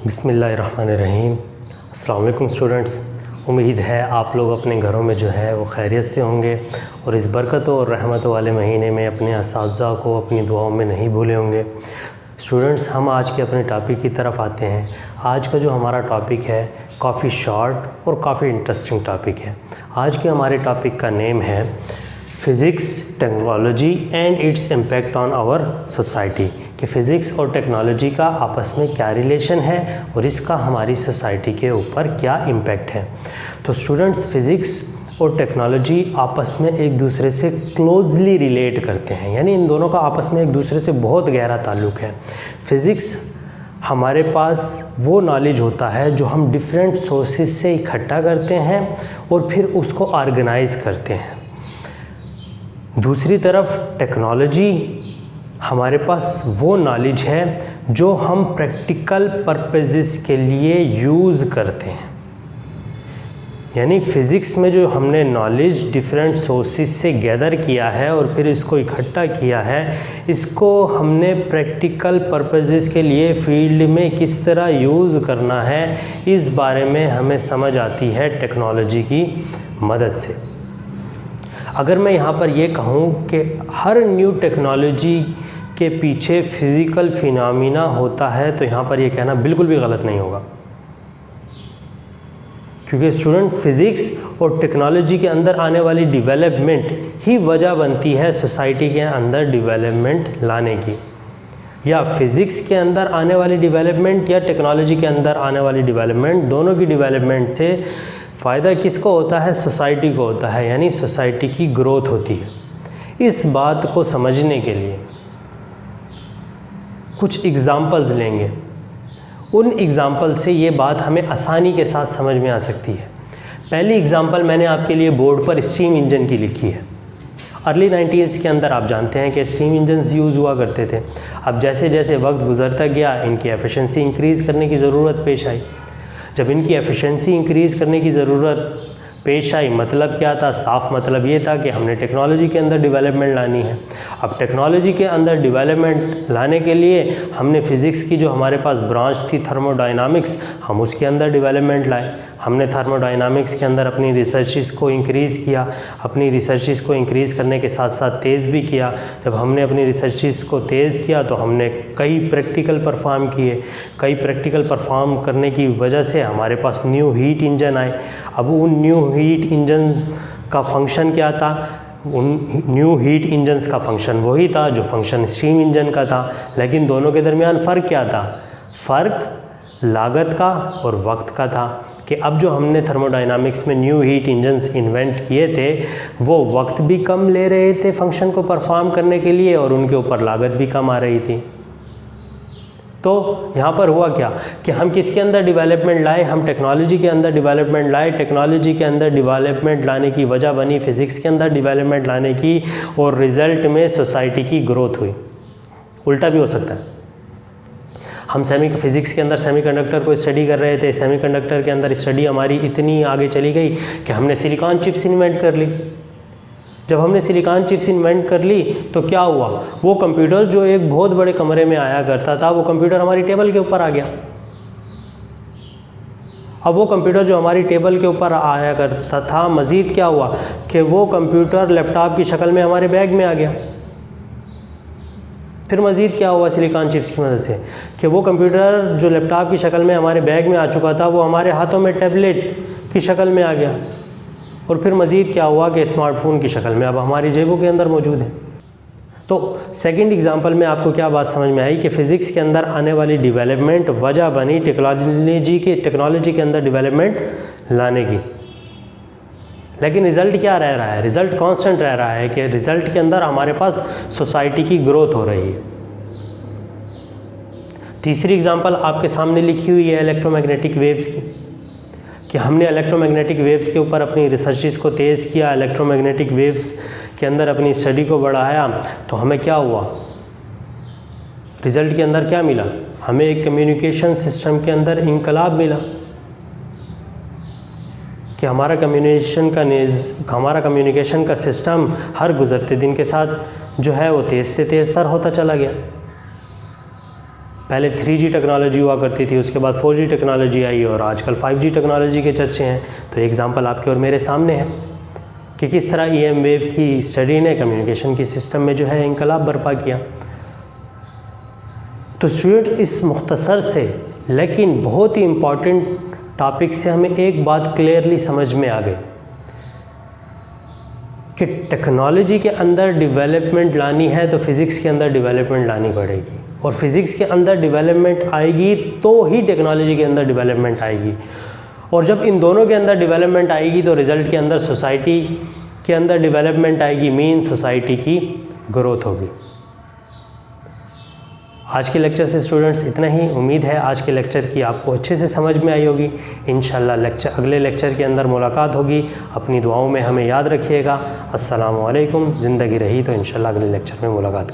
बिस्मिल्लाहिर्रहमानिर्रहीम। अस्सलाम वालेकुम स्टूडेंट्स। उम्मीद है आप लोग अपने घरों में जो है वो खैरियत से होंगे और इस बरकतों और रहमतों वाले महीने में अपने असातिज़ा को अपनी दुआओं में नहीं भूले होंगे। स्टूडेंट्स, हम आज के अपने टॉपिक की तरफ आते हैं। आज का जो हमारा टॉपिक है काफ़ी शॉर्ट और काफ़ी इंटरेस्टिंग टॉपिक है। आज के हमारे टॉपिक का नेम है physics, technology and its impact on our society, कि फ़िज़िक्स और टेक्नोलॉजी का आपस में क्या रिलेशन है और इसका हमारी सोसाइटी के ऊपर क्या इम्पैक्ट है। तो स्टूडेंट्स, फ़िज़िक्स और टेक्नोलॉजी आपस में एक दूसरे से क्लोज़ली रिलेट करते हैं, यानी इन दोनों का आपस में एक दूसरे से बहुत गहरा ताल्लुक़ है। फ़िज़िक्स हमारे पास वो नॉलेज होता है जो हम डिफरेंट सोर्सेज से इकट्ठा करते हैं और फिर उसको ऑर्गेनाइज़ करते हैं। दूसरी तरफ टेक्नोलॉजी हमारे पास वो नॉलेज है जो हम प्रैक्टिकल पर्पसेस के लिए यूज़ करते हैं। यानी फ़िज़िक्स में जो हमने नॉलेज डिफरेंट सोर्सेज से गैदर किया है और फिर इसको इकट्ठा किया है, इसको हमने प्रैक्टिकल पर्पसेस के लिए फील्ड में किस तरह यूज़ करना है, इस बारे में हमें समझ आती है टेक्नोलॉजी की मदद से। अगर मैं यहाँ पर ये कहूँ कि हर न्यू टेक्नोलॉजी के पीछे फ़िज़िकल फिनोमिना होता है, तो यहाँ पर ये कहना बिल्कुल भी गलत नहीं होगा, क्योंकि स्टूडेंट फ़िज़िक्स और टेक्नोलॉजी के अंदर आने वाली डेवलपमेंट ही वजह बनती है सोसाइटी के अंदर डेवलपमेंट लाने की। या फ़िज़िक्स के अंदर आने वाली डेवलपमेंट या टेक्नोलॉजी के अंदर आने वाली डेवलपमेंट, दोनों की डेवलपमेंट से फ़ायदा किसको होता है? सोसाइटी को होता है, यानी सोसाइटी की ग्रोथ होती है। इस बात को समझने के लिए कुछ एग्ज़ाम्पल्स लेंगे। उन एग्ज़ाम्पल से ये बात हमें आसानी के साथ समझ में आ सकती है। पहली एग्ज़ाम्पल मैंने आपके लिए बोर्ड पर स्टीम इंजन की लिखी है। अर्ली 90s के अंदर आप जानते हैं कि स्टीम इंजन्स यूज़ हुआ करते थे। अब जैसे जैसे वक्त गुज़रता गया, इनकी एफिशिएंसी इंक्रीज़ करने की ज़रूरत पेश आई। जब इनकी एफिशिएंसी इंक्रीज़ करने की ज़रूरत पेश आई, मतलब क्या था? साफ मतलब ये था कि हमने टेक्नोलॉजी के अंदर डेवलपमेंट लानी है। अब टेक्नोलॉजी के अंदर डेवलपमेंट लाने के लिए हमने फ़िज़िक्स की जो हमारे पास ब्रांच थी थर्मोडायनामिक्स, हम उसके अंदर डेवलपमेंट लाए। हमने थर्मोडायनामिक्स के अंदर अपनी रिसर्चेस को इंक्रीज़ किया। अपनी रिसर्चेस को इंक्रीज़ करने के साथ साथ तेज़ भी किया। जब हमने अपनी रिसर्चेस को तेज़ किया तो हमने कई प्रैक्टिकल परफॉर्म किए। कई प्रैक्टिकल परफॉर्म करने की वजह से हमारे पास न्यू हीट इंजन आए। अब उन न्यू हीट इंजन का फंक्शन क्या था? उन न्यू हीट इंजन्स का फंक्शन वही था जो फंक्शन स्टीम इंजन का था, लेकिन दोनों के दरमियान फ़र्क क्या था? फ़र्क लागत का और वक्त का था कि अब जो हमने थर्मोडायनामिक्स में न्यू हीट इंजन्स इन्वेंट किए थे, वो वक्त भी कम ले रहे थे फंक्शन को परफॉर्म करने के लिए और उनके ऊपर लागत भी कम आ रही थी। तो यहाँ पर हुआ क्या कि हम किसके अंदर डेवलपमेंट लाए? हम टेक्नोलॉजी के अंदर डेवलपमेंट लाए। टेक्नोलॉजी के अंदर डेवलपमेंट लाने की वजह बनी फ़िज़िक्स के अंदर डेवलपमेंट लाने की, और रिज़ल्ट में सोसाइटी की ग्रोथ हुई। उल्टा भी हो सकता है। हम फ़िज़िक्स के अंदर सेमीकंडक्टर को स्टडी कर रहे थे। सेमीकंडक्टर के अंदर स्टडी हमारी इतनी आगे चली गई कि हमने सिलिकॉन चिप्स इन्वेंट कर ली। जब हमने सिलिकॉन चिप्स इन्वेंट कर ली तो क्या हुआ? वो कंप्यूटर जो एक बहुत बड़े कमरे में आया करता था, वो कंप्यूटर हमारी टेबल के ऊपर आ गया। अब वो कंप्यूटर जो हमारी टेबल के ऊपर आया करता था, मज़ीद क्या हुआ कि वो कंप्यूटर लैपटॉप की शक्ल में हमारे बैग में आ गया। फिर मज़ीद क्या हुआ सिलिकॉन चिप्स की मदद से कि वो कंप्यूटर जो लैपटॉप की शक्ल में हमारे बैग में आ चुका था, वो हमारे हाथों में टैबलेट की शक्ल में आ गया। और फिर मज़ीद क्या हुआ कि स्मार्टफोन की शक्ल में अब हमारी जेबों के अंदर मौजूद है। तो सेकंड एग्जांपल में आपको क्या बात समझ में आई कि फ़िज़िक्स के अंदर आने वाली डेवलपमेंट वजह बनी टेक्नोलॉजी के अंदर डेवलपमेंट लाने की। लेकिन रिज़ल्ट क्या रह रहा है? रिज़ल्ट कांस्टेंट रह रहा है कि रिज़ल्ट के अंदर हमारे पास सोसाइटी की ग्रोथ हो रही है। तीसरी एग्जांपल आपके सामने लिखी हुई है इलेक्ट्रोमैग्नेटिक वेव्स की, कि हमने इलेक्ट्रोमैग्नेटिक वेव्स के ऊपर अपनी रिसर्चेस को तेज़ किया, इलेक्ट्रोमैग्नेटिक वेव्स के अंदर अपनी स्टडी को बढ़ाया, तो हमें क्या हुआ? रिज़ल्ट के अंदर क्या मिला? हमें एक कम्युनिकेशन सिस्टम के अंदर इनकलाब मिला कि हमारा कम्युनिकेशन का सिस्टम हर गुज़रते दिन के साथ जो है वो तेज़ से तेज़ तर होता चला गया। पहले 3G टेक्नोलॉजी हुआ करती थी, उसके बाद 4G टेक्नोलॉजी आई और आजकल 5G टेक्नोलॉजी के चर्चे हैं। तो एग्जांपल आपके और मेरे सामने है कि किस तरह EM वेव की स्टडी ने कम्युनिकेशन की सिस्टम में जो है इंकलाब बर्पा किया। तो स्टूडेंट, इस मुख्तसर से लेकिन बहुत ही इम्पॉर्टेंट टॉपिक से हमें एक बात क्लियरली समझ में आ गई कि टेक्नोलॉजी के अंदर डेवलपमेंट लानी है तो फिज़िक्स के अंदर डेवलपमेंट लानी पड़ेगी, और फिज़िक्स के अंदर डेवलपमेंट आएगी तो ही टेक्नोलॉजी के अंदर डेवलपमेंट आएगी। और जब इन दोनों के अंदर डेवलपमेंट आएगी तो रिज़ल्ट के अंदर सोसाइटी के अंदर डेवलपमेंट आएगी, मीन सोसाइटी की ग्रोथ होगी। आज के लेक्चर से स्टूडेंट्स इतना ही। उम्मीद है आज के लेक्चर की आपको अच्छे से समझ में आई होगी। इंशाल्लाह अगले लेक्चर के अंदर मुलाकात होगी। अपनी दुआओं में हमें याद रखिएगा। अस्सलामु अलैकुम। ज़िंदगी रही तो इंशाल्लाह अगले लेक्चर में मुलाकात